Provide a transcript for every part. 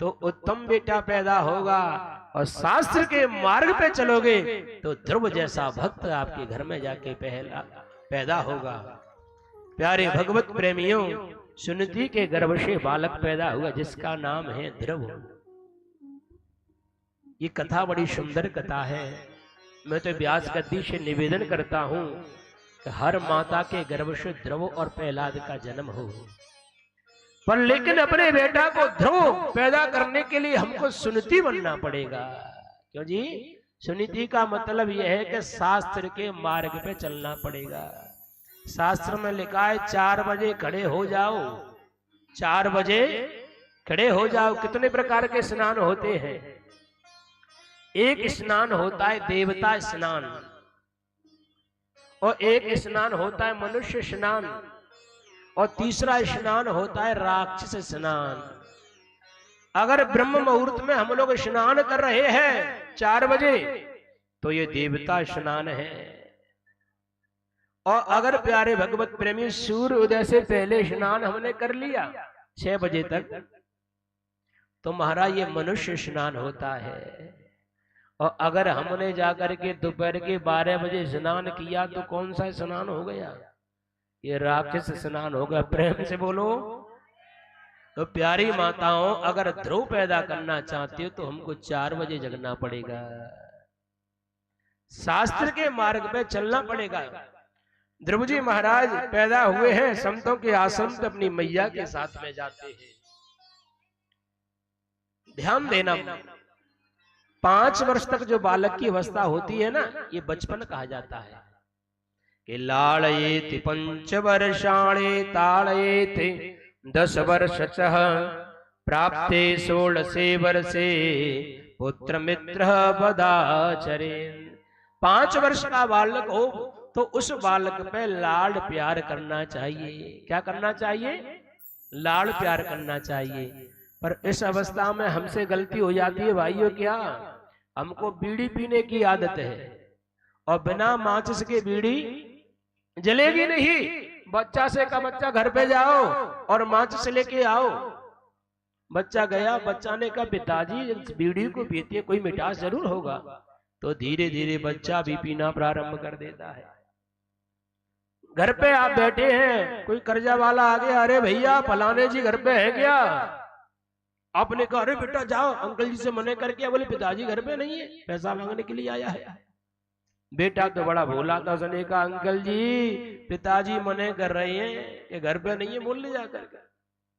तो उत्तम बेटा पैदा होगा, और शास्त्र के मार्ग पे चलोगे तो ध्रुव जैसा भक्त आपके घर में जाके पैदा होगा। प्यारे भगवत प्रेमियों, सुनीति के गर्भ से बालक पैदा हुआ जिसका नाम है ध्रुव। ये कथा बड़ी सुंदर कथा है। मैं तो व्यास गद्दी से निवेदन करता हूं कि हर माता के गर्भ से ध्रुव और प्रहलाद का जन्म हो, पर लेकिन अपने बेटा को ध्रुव पैदा करने के लिए हमको सुनीति बनना पड़ेगा। क्यों जी? सुनीति का मतलब यह है कि शास्त्र के मार्ग पे चलना पड़ेगा। शास्त्र में लिखा है 4 बजे खड़े हो जाओ, 4 बजे खड़े हो जाओ। कितने प्रकार के स्नान होते हैं? एक स्नान होता है देवता स्नान, और एक स्नान होता है मनुष्य स्नान, और तीसरा स्नान होता है राक्षस स्नान। अगर ब्रह्म मुहूर्त में हम लोग स्नान कर रहे हैं 4 बजे तो ये देवता स्नान है। और अगर प्यारे भगवत प्रेमी सूर्य उदय से पहले स्नान हमने कर लिया 6 बजे तक, तो महाराज ये मनुष्य स्नान होता है। और अगर हमने जाकर के दोपहर के 12 बजे स्नान किया तो कौन सा स्नान हो गया? ये राक्षस स्नान होगा। प्रेम से बोलो। तो प्यारी माताओं, अगर ध्रुव पैदा करना चाहती हो तो हमको 4 बजे जगना पड़ेगा, शास्त्र के मार्ग पे चलना पड़ेगा। ध्रुव जी महाराज पैदा हुए हैं, संतों के आश्रम पे अपनी मैया के साथ में जाते हैं। ध्यान देना, 5 वर्ष तक जो बालक की अवस्था होती है ना, ये बचपन कहा जाता है। कि लाड़येति 5 वर्षाणि ताड़येति 10 वर्षतः प्राप्ते 16 वर्षे पुत्र मित्र बदाचरे। 5 वर्ष का बालक हो तो उस बालक पे लाड प्यार करना चाहिए। क्या करना चाहिए? लाड प्यार करना चाहिए। पर इस अवस्था में हमसे गलती हो जाती है भाइयों। क्या? हमको बीड़ी पीने की आदत है, और बिना माचिस के बीड़ी जलेगी नहीं। बच्चा से का बच्चा घर पे जाओ और माचिस लेके आओ। बच्चा गया, बच्चा ने कहा पिताजी बीड़ी को पीते कोई मिठास जरूर होगा। तो धीरे धीरे बच्चा भी पीना प्रारंभ कर देता है। घर पे आप बैठे हैं, कोई कर्जा वाला आ गया, अरे भैया फलाने जी घर पे है क्या? आपने कहा अरे बेटा जाओ, अंकल जी से मने करके। बोले पिताजी घर पे नहीं है, पैसा मांगने के लिए आया है। बेटा तो बड़ा भोला था, उसने कहा अंकल जी पिताजी मने कर रहे हैं कि घर पे नहीं है, बोल ले जाकर।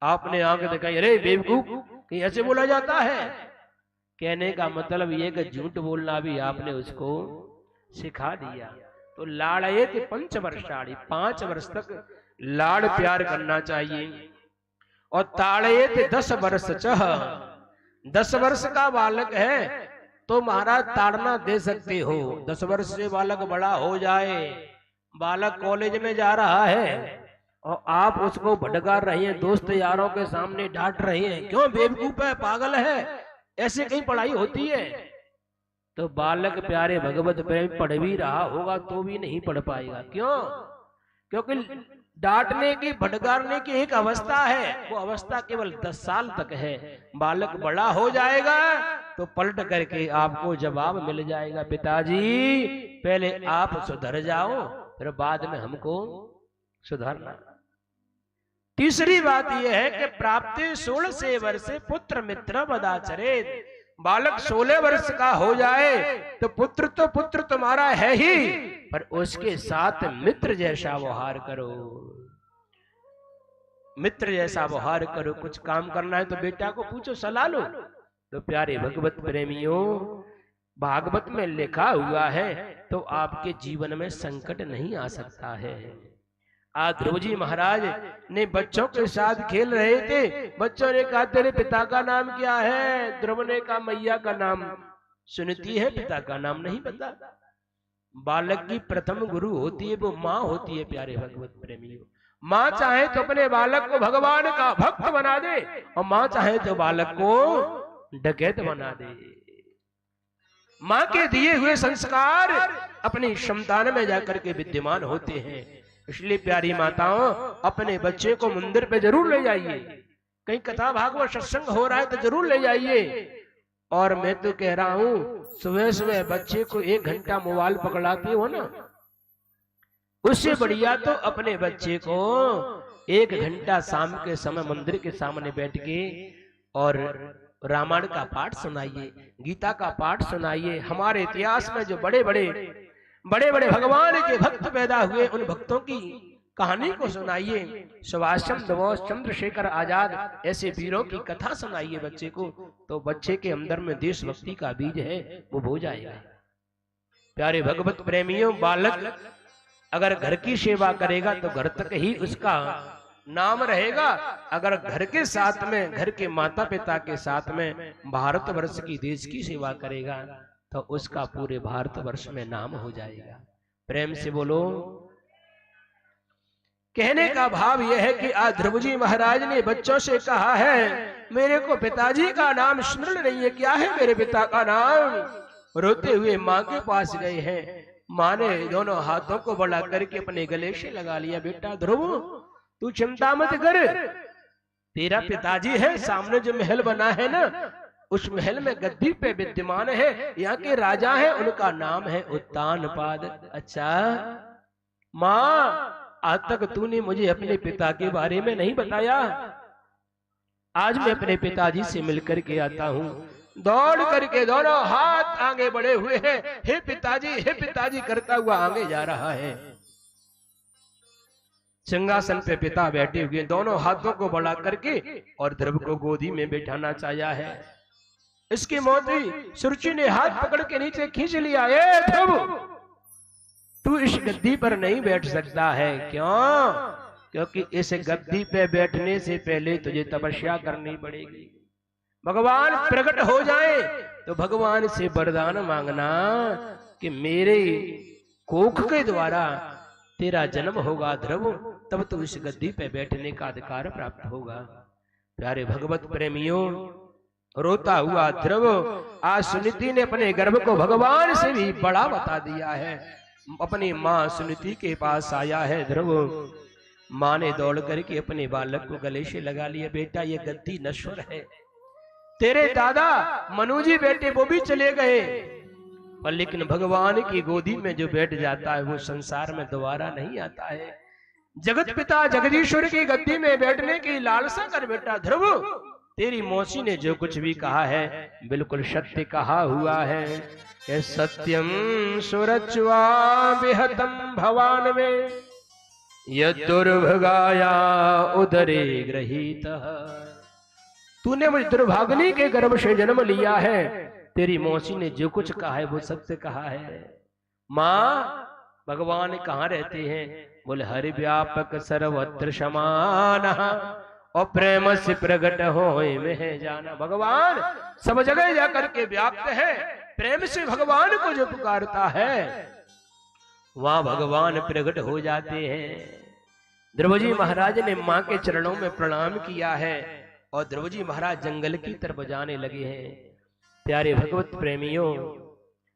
आपने आंख दिखाई, अरे बेवकूफ, कहीं ऐसे बोला जाता है? कहने का मतलब ये कि झूठ बोलना भी आपने उसको सिखा दिया। तो लाड़येति 5 वर्षाणि, 5 वर्ष तक लाड़ प्यार करना चाहिए। और ताड़येति 10 वर्षतः, 10 वर्ष का बालक है तो महाराज ताड़ना दे सकते हो। 10 वर्ष से बालक बड़ा हो जाए, बालक कॉलेज में जा रहा है और आप उसको भटका रहे हैं, दोस्त यारों के सामने डांट रहे हैं, क्यों बेवकूफ है, पागल है, ऐसे कहीं पढ़ाई होती है? तो बालक प्यारे भगवत प्रेम पढ़ भी रहा होगा तो भी नहीं पढ़ पाएगा। क्यों? क्योंकि डांटने की भटकारने की एक अवस्था है, वो अवस्था केवल 10 साल तक है। बालक बड़ा हो जाएगा तो पलट करके आपको जवाब मिल जाएगा, पिताजी पहले आप सुधर जाओ फिर बाद में हमको सुधरना। तीसरी बात यह है कि प्राप्ति 16 वर्षे पुत्र मित्र बदाचरे। बालक 16 वर्ष का हो जाए तो पुत्र तुम्हारा है ही, पर उसके साथ मित्र जैसा व्यवहार करो, मित्र जैसा व्यवहार करो। कुछ काम करना है तो बेटा को पूछो, सलाह लो। तो प्यारे भगवत प्रेमियों, भागवत में लिखा हुआ है तो आपके जीवन में संकट नहीं आ सकता है। आज ध्रुव जी महाराज ने बच्चों के साथ खेल रहे थे। बच्चों ने कहा तेरे पिता का नाम क्या है? ध्रुव ने कहा मैया का नाम सुनीति है, पिता का नाम नहीं पता। बालक की प्रथम गुरु होती है वो माँ होती है। प्यारे भगवत प्रेमियों, माँ चाहे तो अपने बालक को भगवान का भक्त बना दे और माँ चाहे तो बालक को डकैत बना दे। माँ के दिए हुए संस्कार अपनी संतान में जाकर के विद्यमान होते हैं। इसलिए प्यारी माताओं, अपने बच्चे को मंदिर पे जरूर ले जाइए, कहीं कथा भागवत सत्संग हो रहा है तो जरूर ले जाइए। और मैं तो कह रहा हूं सुबह सुबह बच्चे को 1 घंटा मोबाइल पकड़ाते हो ना, उससे बढ़िया तो अपने बच्चे को 1 घंटा शाम के समय मंदिर के सामने बैठ के और रामायण का पाठ सुनाइए, गीता का पाठ सुनाइए। हमारे इतिहास में जो बड़े बड़े भगवान के भक्त पैदा हुए उन भक्तों की कहानी को सुनाइए। सुभाष चंद्र बोस, चंद्रशेखर आजाद, ऐसे वीरों की कथा सुनाइए बच्चे को, तो बच्चे के अंदर में देशभक्ति का बीज है वो बो जाएगा। प्यारे भगवत प्रेमियों, बालक अगर घर की सेवा करेगा तो घर तक ही उसका नाम रहेगा। अगर घर के साथ में, घर के माता पिता के साथ में भारतवर्ष की, देश की सेवा करेगा तो उसका पूरे भारतवर्ष में नाम हो जाएगा। प्रेम से बोलो। कहने का भाव यह है कि आज ध्रुव जी महाराज ने बच्चों से कहा है, मेरे को पिताजी का नाम स्मरण नहीं है, क्या है मेरे पिता का नाम? रोते हुए माँ के पास गए हैं। माँ ने दोनों हाथों को बढ़ा करके अपने गले से लगा लिया। बेटा ध्रुव, तू चिंता मत कर, तेरा पिताजी है, सामने जो महल बना है ना, उस महल में गद्दी पे विद्यमान है, यहाँ के राजा है, उनका नाम है उत्तानपाद। अच्छा माँ, आज तक तूने मुझे अपने पिता के बारे में नहीं बताया, आज मैं अपने पिताजी से मिलकर के आता हूँ। दौड़ करके दोनों हाथ आगे बढ़े हुए हैं, हे पिताजी करता हुआ आगे जा रहा है। सिंहासन पे पिता बैठे हुए, दोनों हाथों को बढ़ा करके और ध्रुव को गोदी में बैठाना चाहा है। इसकी मौत हुई, सुरुचि ने हाथ पकड़ के नीचे खींच लिया। ए ध्रुव, तू इस गद्दी पर नहीं बैठ सकता है। क्यों? क्योंकि इस गद्दी पे बैठने से पहले तुझे तपस्या करनी पड़ेगी। भगवान प्रकट हो जाए तो भगवान से वरदान मांगना कि मेरे कोख के द्वारा तेरा जन्म होगा ध्रुव, तब तू इस गद्दी पे बैठने का अधिकार प्राप्त होगा। प्यारे भगवत प्रेमियों, रोता हुआ ध्रुव आज सुनीति ने अपने गर्भ को भगवान से भी बड़ा बता दिया है। अपनी माँ सुनीति के पास आया है ध्रुव। माँ ने दौड़ करके अपने बालक को गले से लगा लिया। बेटा, ये गद्दी नश्वर है, तेरे दादा मनु जी बेटे वो भी चले गए, पर लेकिन भगवान की गोदी में जो बैठ जाता है वो संसार में दोबारा नहीं आता है। जगत पिता जगदीश्वर की गद्दी में बैठने की लालसा कर बेटा ध्रुव। तेरी मौसी ने जो कुछ भी कहा है बिल्कुल सत्य कहा हुआ है। कि सत्यम सुरच्वा विहतम भवान में यदुर्भगाया उदरे गृहीत। तूने मुझ दुर्भाग्नि के गर्भ से जन्म लिया है। तेरी मौसी ने जो कुछ कहा है वो सत्य कहा है। माँ, भगवान कहाँ रहते हैं? बोले हरि व्यापक सर्वत्र समान और प्रेम से प्रकट हो में जाना। भगवान सब जगह जाकर के व्याप्त है। प्रेम से भगवान को जो पुकारता है वहां भगवान प्रकट हो जाते हैं। ध्रुव जी महाराज ने माँ के चरणों में प्रणाम किया है और ध्रुव जी महाराज जंगल की तरफ जाने लगे हैं। प्यारे भगवत प्रेमियों,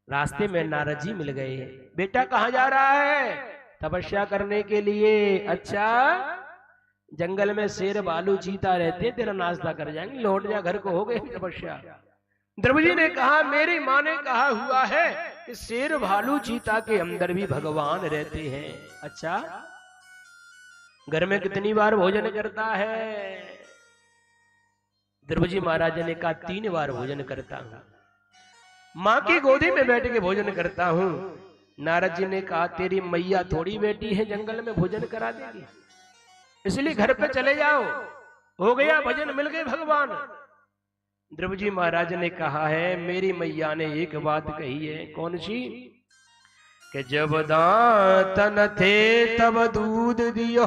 रास्ते में नारद जी मिल गए। बेटा कहाँ जा रहा है? तपस्या करने के लिए। अच्छा, जंगल में शेर भालू चीता रहते, तेरा नाश्ता कर जाएंगे, लौट जा घर को, हो गई तपस्या। ध्रुव जी ने कहा, मेरी माँ ने कहा हुआ है कि शेर भालू चीता के अंदर भी भगवान रहते हैं। अच्छा, घर में कितनी बार भोजन करता है? ध्रुव जी महाराज ने कहा 3 बार भोजन करता हूँ, माँ की गोदी में बैठ के भोजन करता हूँ। नारद जी ने कहा, तेरी मैया थोड़ी बेटी है जंगल में भोजन करा देगी, इसलिए घर पे चले जाओ, हो गया भजन, मिल गए भगवान। ध्रुव जी महाराज ने कहा है, मेरी मैया ने एक बात कही है। कौन सी? कि जब दांत न थे तब दूध दियो,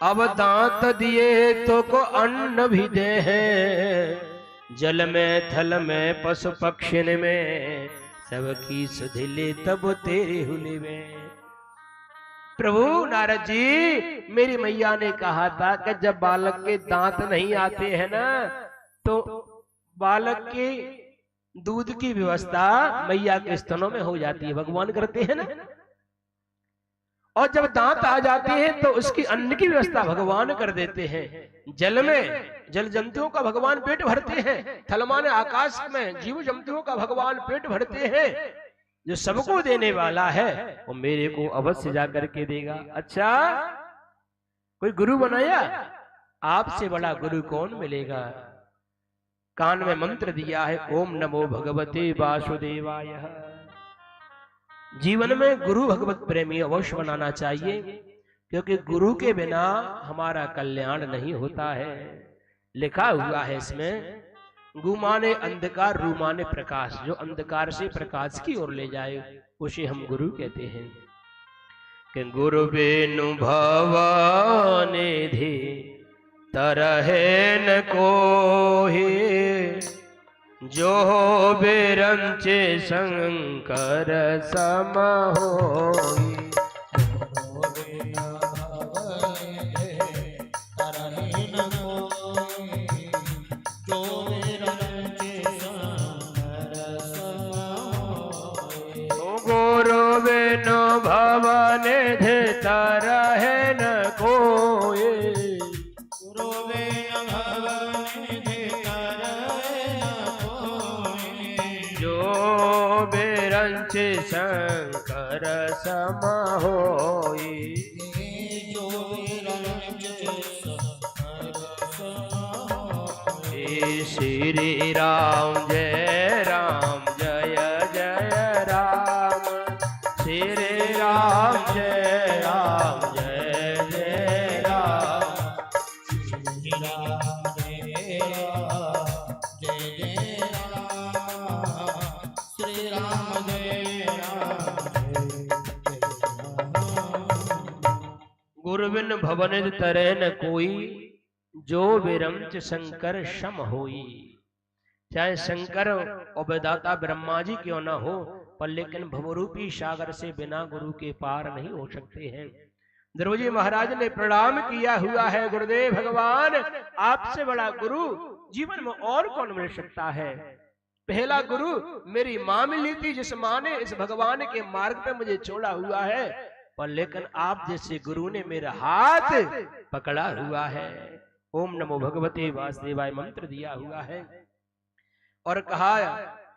अब दांत दिए तो को अन्न भी दे है। जल में थल में पशु पक्षिन में सबकी सुधिले तब तेरे हुले में। प्रभु नारद जी, मेरी मैया ने कहा था कि जब बालक के दांत नहीं आते हैं ना तो बालक के दूध की व्यवस्था मैया के स्तनों में हो जाती है, भगवान करते हैं ना। और जब दांत आ जाते हैं तो उसकी अन्न की व्यवस्था भगवान कर देते हैं। जल में जल जंतुओं का भगवान पेट भरते हैं, थलमान आकाश में जीव जंतुओं का भगवान पेट भरते हैं। जो सबको देने वाला है वो मेरे को अवश्य जाकर के देगा। अच्छा, कोई गुरु बनाया, आपसे बड़ा गुरु कौन मिलेगा? कान में मंत्र दिया है, ओम नमो भगवते वासुदेवाय। जीवन में गुरु भगवत प्रेमी अवश्य बनाना चाहिए, क्योंकि गुरु के बिना हमारा कल्याण नहीं होता है। लिखा हुआ है इसमें, गु माने अंधकार, रू माने प्रकाश। जो अंधकार से प्रकाश की ओर ले जाए उसे हम गुरु कहते हैं। कि गुरु बेनु भवानिधि तरहे न कोहि, जो बिरंचे शंकर सम होई। गुरु बिनु भवानिधि तरहे न कोई, शंकर सम होई। श्री राम जय राम, जय जय राम। श्री राम जय राम, जय जय राम। श्री राम जय राम, जय जय राम। श्री राम जय राम। गुरु बिन भवन तरह न कोई, जो विरंच शंकर सम होई। चाहे शंकर और वेदाता ब्रह्मा जी क्यों न हो, पर लेकिन भवरूपी सागर से बिना गुरु के पार नहीं हो सकते हैं। ध्रुव जी महाराज ने प्रणाम किया हुआ है, गुरुदेव भगवान आपसे बड़ा गुरु जीवन में और कौन मिल सकता है। पहला गुरु मेरी माँ मिली थी, जिस माँ ने इस भगवान के मार्ग पे मुझे छोड़ा हुआ है, पर लेकिन आप जैसे गुरु ने मेरा हाथ पकड़ा हुआ है। ओम नमो भगवते वासुदेवाय मंत्र दिया हुआ है और कहा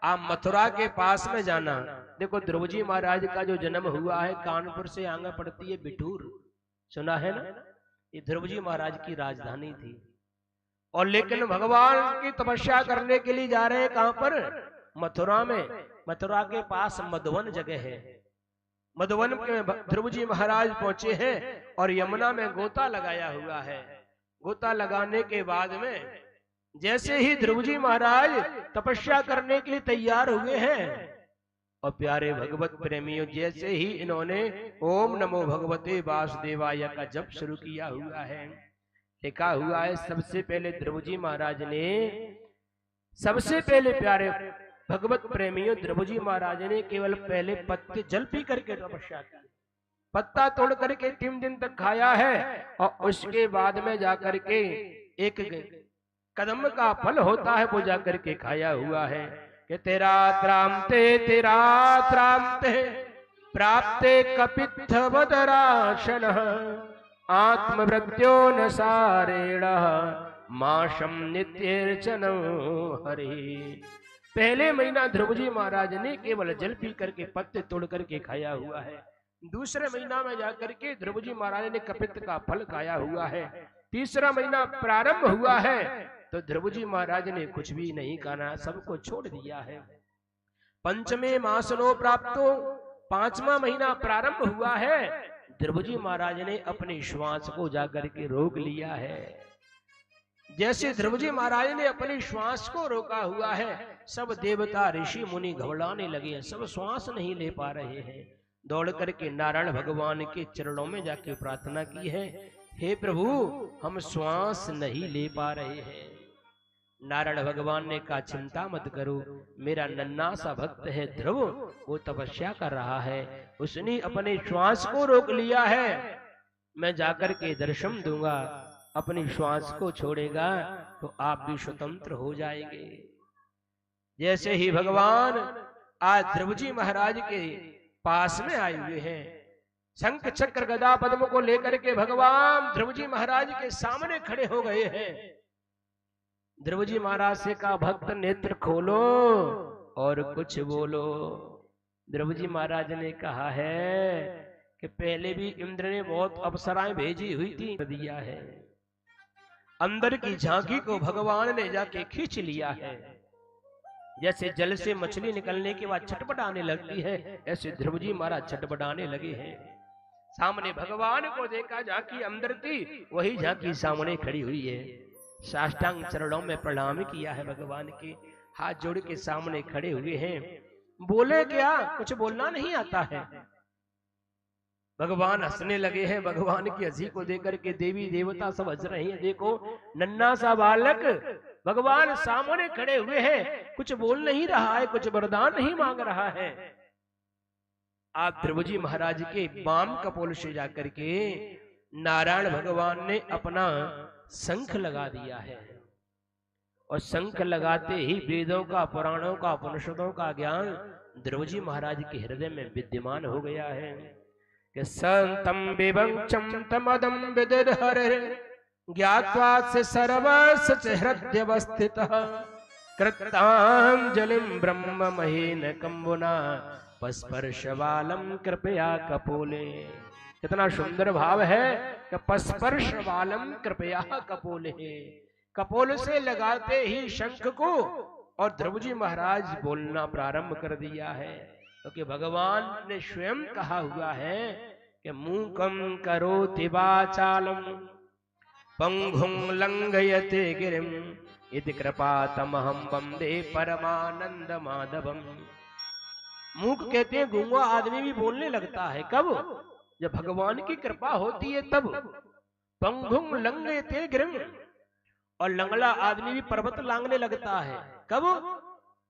आप मथुरा के पास में जाना। देखो ध्रुव जी महाराज का जो जन्म हुआ है, कानपुर से आगे पड़ती है बिठूर, सुना है ना? ये ध्रुव जी महाराज की राजधानी थी। और लेकिन भगवान की तपस्या करने के लिए जा रहे हैं कहां पर? मथुरा में। मथुरा के पास मधुवन जगह है। मधुवन में ध्रुव जी महाराज पहुंचे हैं और यमुना में गोता लगाया हुआ है। गोता लगाने के बाद में जैसे ही ध्रुव जी महाराज तपस्या करने के लिए तैयार हुए हैं, और प्यारे भगवत प्रेमियों जैसे ही इन्होंने ओम नमो भगवते वासुदेवाय का जप शुरू किया हुआ है, लिखा हुआ है सबसे पहले ध्रुव जी महाराज ने, सबसे पहले प्यारे भगवत प्रेमियों ध्रुव जी महाराज ने केवल पहले पत्ते जल पी करके तपस्या की, पत्ता तोड़ करके 3 दिन तक खाया है, और उसके बाद में जाकर के एक कदम का फल होता है वो जाकर के खाया हुआ है कि तेरा त्रामते प्राप्ते कपित्थ वदराशन आत्मवृत्यो न सारेण माशम नित्यर्चन हरि। पहले महीना ध्रुव जी महाराज ने केवल जल पी करके पत्ते तोड़ करके खाया हुआ है। दूसरे महीना में जाकर के ध्रुव जी महाराज ने कपित्थ का फल खाया हुआ है। तीसरा महीना प्रारंभ हुआ है तो ध्रुव जी महाराज ने कुछ भी नहीं खाना, सबको छोड़ दिया है। पंचमे मासनो प्राप्तो, 5वां महीना प्रारंभ हुआ है, ध्रुव जी महाराज ने अपने श्वास को जाकर के रोक लिया है। जैसे ध्रुव जी महाराज ने अपने श्वास को रोका हुआ है, सब देवता ऋषि मुनि घबराने लगे, सब श्वास नहीं ले पा रहे हैं। दौड़ करके नारायण भगवान के चरणों में जाके प्रार्थना की है, हे प्रभु हम श्वास नहीं ले पा रहे हैं। नारायण भगवान ने कहा चिंता मत करो, मेरा नन्हा सा भक्त है ध्रुव, वो तपस्या कर रहा है, उसने अपने श्वास को रोक लिया है, मैं जाकर के दर्शन दूंगा, अपनी श्वास को छोड़ेगा तो आप भी स्वतंत्र हो जाएंगे। जैसे ही भगवान आज ध्रुव जी महाराज के पास में आए हुए हैं, शंख चक्र गदा पद्म को लेकर के भगवान ध्रुव जी महाराज के सामने खड़े हो गए हैं। ध्रुव जी महाराज से कहा, भक्त नेत्र खोलो और कुछ बोलो। ध्रुव जी महाराज ने कहा है कि पहले भी इंद्र ने बहुत अप्सराएं भेजी हुई थी, दिया है। अंदर की झांकी को भगवान ने जाके खींच लिया है। जैसे जल से मछली निकलने के बाद छटपटाने लगती है, ऐसे ध्रुव जी महाराज छटपटाने लगे हैं। सामने भगवान को देखा, झांकी अंदर थी, वही झांकी सामने खड़ी हुई है। साष्टांग चरणों में प्रणाम किया है भगवान के, हाथ जोड़ के सामने खड़े हुए हैं। बोले क्या? कुछ बोलना नहीं आता है। भगवान हंसने लगे हैं। भगवान की हंसी को देकर के देवी देवता सब हंस रहे हैं। देखो नन्हा सा बालक भगवान सामने खड़े हुए हैं, कुछ बोल नहीं रहा है, कुछ वरदान नहीं मांग रहा है। आप ध्रुव जी महाराज के वाम कपोल से जाकर के नारायण भगवान ने अपना शंख लगा दिया है, और शंख लगाते ही वेदों का, पुराणों का, उपनिषदों का ज्ञान ध्रुव जी महाराज के हृदय में विद्यमान हो गया है कि संतम विवंचम तमदम विदिर्हरे ज्ञात्वा से सर्वस्य हृदयवस्थितः कृतांजलिं ब्रह्म महेन कंबुना पस्पर्शवालम कृपया कपोले। कितना सुंदर भाव है कि पस्पर्शवालम कृपया कपोले। कपोल से लगाते ही शंख को और ध्रुव जी महाराज बोलना प्रारंभ कर दिया है, क्योंकि भगवान ने स्वयं कहा हुआ है कि मूकम करोति वाचालम पंगुं लंघयते गिरिम इति कृपातमहं वंदे परमानंद माधवम। मूक कहते हैं गूंगा आदमी भी बोलने लगता है। कब? जब भगवान की कृपा होती है तब। पंगुं लंघयते गिरिम, और लंगड़ा आदमी भी पर्वत लांगने लगता है। कब?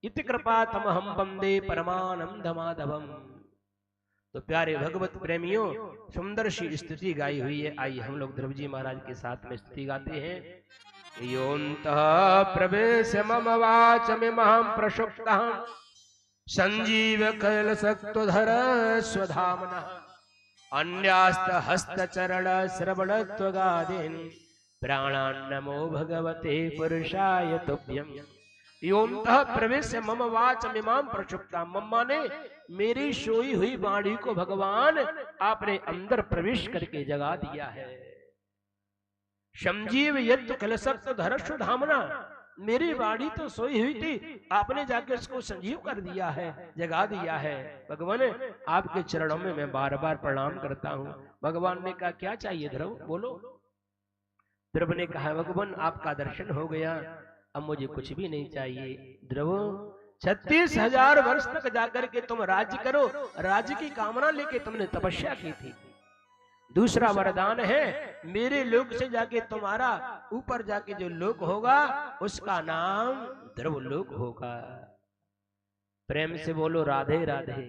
इति कृपातमहं वंदे परमानंद माधवम। तो प्यारे भगवत प्रेमियों, सुंदर सी स्तुति गाई हुई है। आइए हम लोग ध्रुव जी महाराज के साथ में स्तुति गाते हैं। योऽन्तः प्रवेश्य मम वाचमिमहं प्रसुप्तः संजीव कलशक्तुधर स्वधाम्नः अन्यास्त हस्तचरण श्रवणत्वगादीन् प्राणान्नमो भगवते पुरुषाय तुभ्यम्। योऽन्तः प्रवेश्य मम वाचमिमां प्रसुप्तां। मम्मा ने मेरी सोई हुई वाणी को भगवान आपने अंदर प्रवेश करके जगा दिया है। संजीव यत्तु कलशक्तुधर स्वधाम्ना, मेरी वाणी तो सोई हुई थी, आपने जाके उसको संजीव कर दिया है, जगा दिया है। भगवान आपके चरणों में मैं बार बार प्रणाम करता हूँ। भगवान ने कहा, क्या चाहिए ध्रुव, बोलो। ध्रुव ने कहा, भगवान आपका दर्शन हो गया, अब मुझे कुछ भी नहीं चाहिए। ध्रुव 36,000 वर्ष तक जाकर के तुम राज्य करो, राज्य की कामना लेके तुमने तपस्या की थी। दूसरा वरदान है, मेरे लोक से जाके तुम्हारा ऊपर जाके जो लोक होगा उसका नाम ध्रुव लोक होगा। प्रेम से बोलो राधे राधे।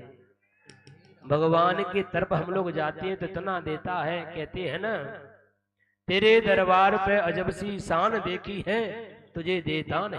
भगवान की तरफ हम लोग जाते हैं तो इतना देता है, कहते हैं ना, तेरे दरबार पे अजब सी शान देखी है, तुझे देता नहीं।